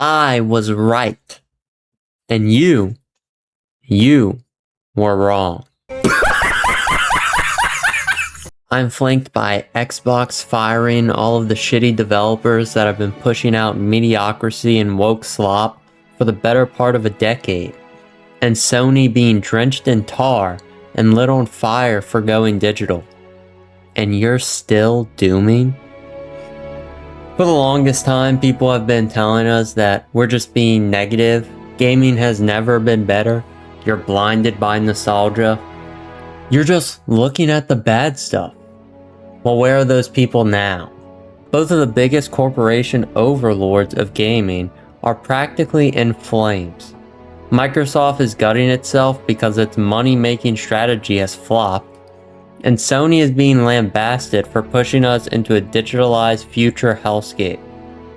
I was right. And you were wrong. I'm flanked by Xbox firing all of the shitty developers that have been pushing out mediocrity and woke slop for the better part of a decade, and Sony being drenched in tar and lit on fire for going digital. And you're still dooming? For the longest time, people have been telling us that we're just being negative. Gaming has never been better. You're blinded by nostalgia. You're just looking at the bad stuff. Well, where are those people now? Both of the biggest corporation overlords of gaming are practically in flames. Microsoft is gutting itself because its money-making strategy has flopped, and Sony is being lambasted for pushing us into a digitalized future hellscape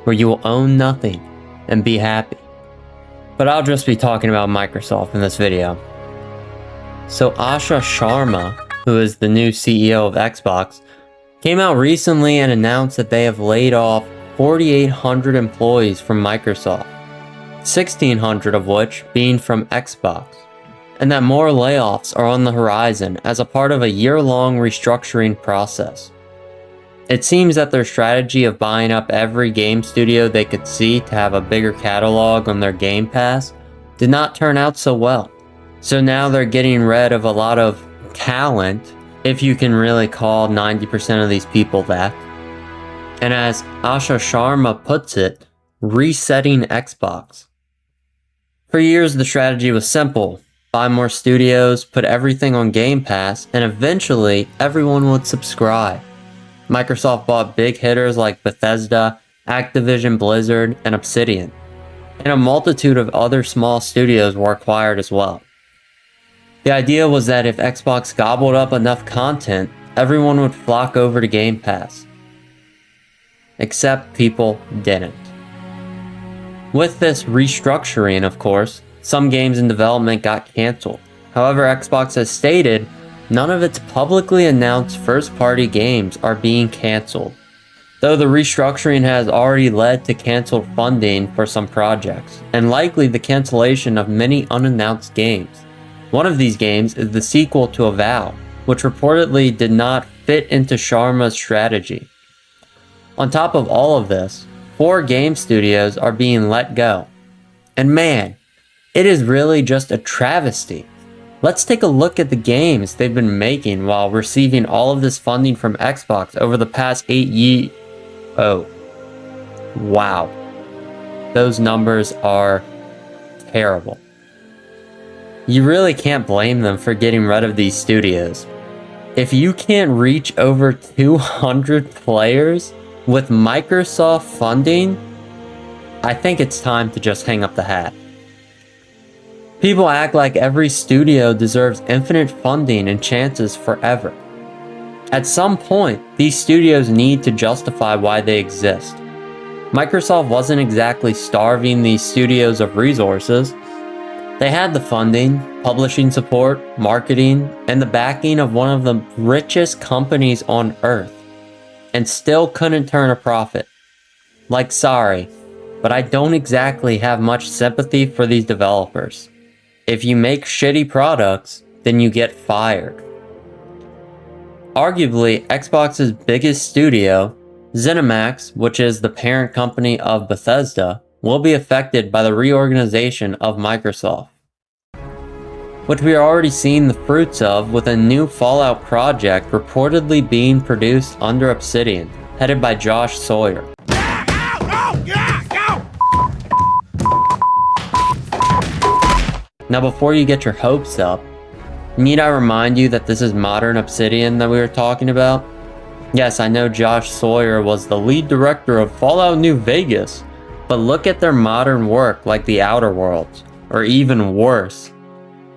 where you will own nothing and be happy. But I'll just be talking about Microsoft in this video. So Asha Sharma, who is the new CEO of Xbox, came out recently and announced that they have laid off 4,800 employees from Microsoft, 1,600 of which being from Xbox, and that more layoffs are on the horizon as a part of a year-long restructuring process. It seems that their strategy of buying up every game studio they could see to have a bigger catalog on their Game Pass did not turn out so well. So now they're getting rid of a lot of talent, if you can really call 90% of these people that. And as Asha Sharma puts it, resetting Xbox. For years the strategy was simple: buy more studios, put everything on Game Pass, and eventually everyone would subscribe. Microsoft bought big hitters like Bethesda, Activision Blizzard, and Obsidian. And a multitude of other small studios were acquired as well. The idea was that if Xbox gobbled up enough content, everyone would flock over to Game Pass. Except people didn't. With this restructuring, of course, some games in development got cancelled. However, Xbox has stated none of its publicly announced first-party games are being cancelled, though the restructuring has already led to canceled funding for some projects, and likely the cancellation of many unannounced games. One of these games is the sequel to Avowed, which reportedly did not fit into Sharma's strategy. On top of all of this, 4 game studios are being let go. And man, it is really just a travesty. Let's take a look at the games they've been making while receiving all of this funding from Xbox over the past 8 years. Oh, wow. Those numbers are terrible. You really can't blame them for getting rid of these studios. If you can't reach over 200 players with Microsoft funding, I think it's time to just hang up the hat. People act like every studio deserves infinite funding and chances forever. At some point, these studios need to justify why they exist. Microsoft wasn't exactly starving these studios of resources. They had the funding, publishing support, marketing, and the backing of one of the richest companies on earth, and still couldn't turn a profit. Like, sorry, but I don't exactly have much sympathy for these developers. If you make shitty products, then you get fired. Arguably, Xbox's biggest studio, ZeniMax, which is the parent company of Bethesda, will be affected by the reorganization of Microsoft, which we are already seeing the fruits of with a new Fallout project reportedly being produced under Obsidian, headed by Josh Sawyer. Now before you get your hopes up, need I remind you that this is modern Obsidian that we were talking about? Yes, I know Josh Sawyer was the lead director of Fallout New Vegas, but look at their modern work like The Outer Worlds, or even worse,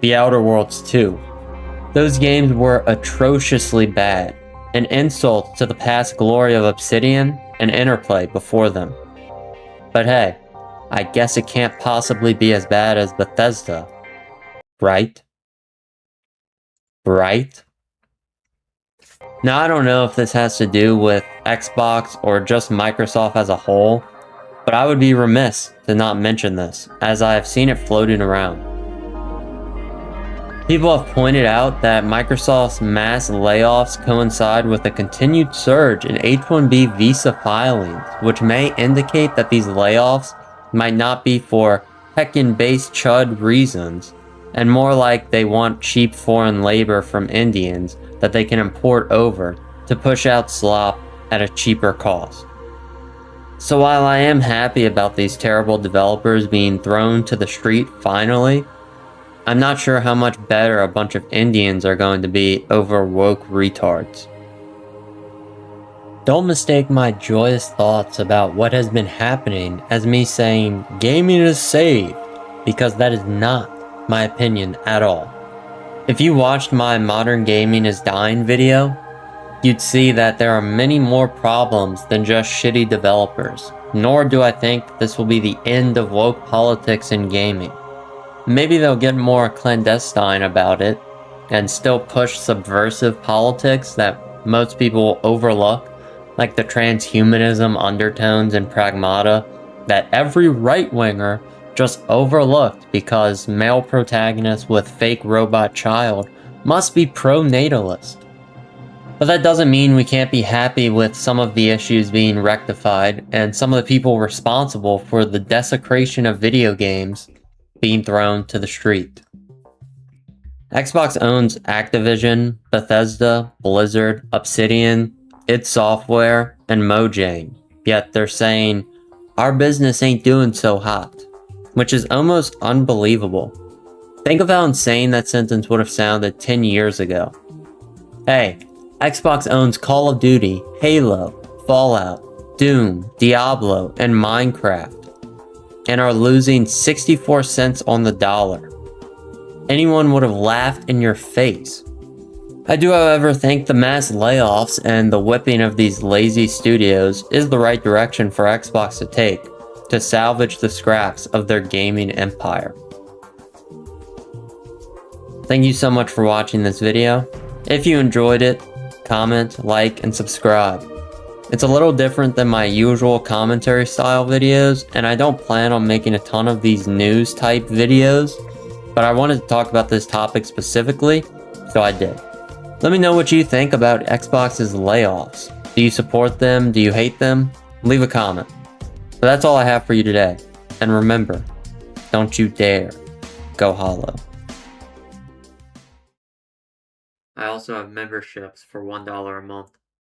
The Outer Worlds 2. Those games were atrociously bad, an insult to the past glory of Obsidian and Interplay before them. But hey, I guess it can't possibly be as bad as Bethesda, right? right? Now, I don't know if this has to do with Xbox or just Microsoft as a whole, but I would be remiss to not mention this, as I have seen it floating around. People have pointed out that Microsoft's mass layoffs coincide with a continued surge in H-1B visa filings, which may indicate that these layoffs might not be for heckin'-based chud reasons, and more like they want cheap foreign labor from Indians that they can import over to push out slop at a cheaper cost. So while I am happy about these terrible developers being thrown to the street finally, I'm not sure how much better a bunch of Indians are going to be over woke retards. Don't mistake my joyous thoughts about what has been happening as me saying gaming is saved, because that is not my opinion at all. If you watched my Modern Gaming is Dying video, you'd see that there are many more problems than just shitty developers, nor do I think this will be the end of woke politics in gaming. Maybe they'll get more clandestine about it and still push subversive politics that most people overlook, like the transhumanism undertones in Pragmata that every right-winger just overlooked because male protagonist with fake robot child must be pro-natalist. But that doesn't mean we can't be happy with some of the issues being rectified and some of the people responsible for the desecration of video games being thrown to the street. Xbox owns Activision, Bethesda, Blizzard, Obsidian, id Software, and Mojang, yet they're saying, our business ain't doing so hot, which is almost unbelievable. Think of how insane that sentence would have sounded 10 years ago. Hey, Xbox owns Call of Duty, Halo, Fallout, Doom, Diablo, and Minecraft, and are losing 64 cents on the dollar. Anyone would have laughed in your face. I do, however, think the mass layoffs and the whipping of these lazy studios is the right direction for Xbox to take to salvage the scraps of their gaming empire. Thank you so much for watching this video. If you enjoyed it, comment, like, and subscribe. It's a little different than my usual commentary style videos, and I don't plan on making a ton of these news type videos, but I wanted to talk about this topic specifically, so I did. Let me know what you think about Xbox's layoffs. Do you support them? Do you hate them? Leave a comment. But that's all I have for you today. And remember, don't you dare go hollow. I also have memberships for $1 a month.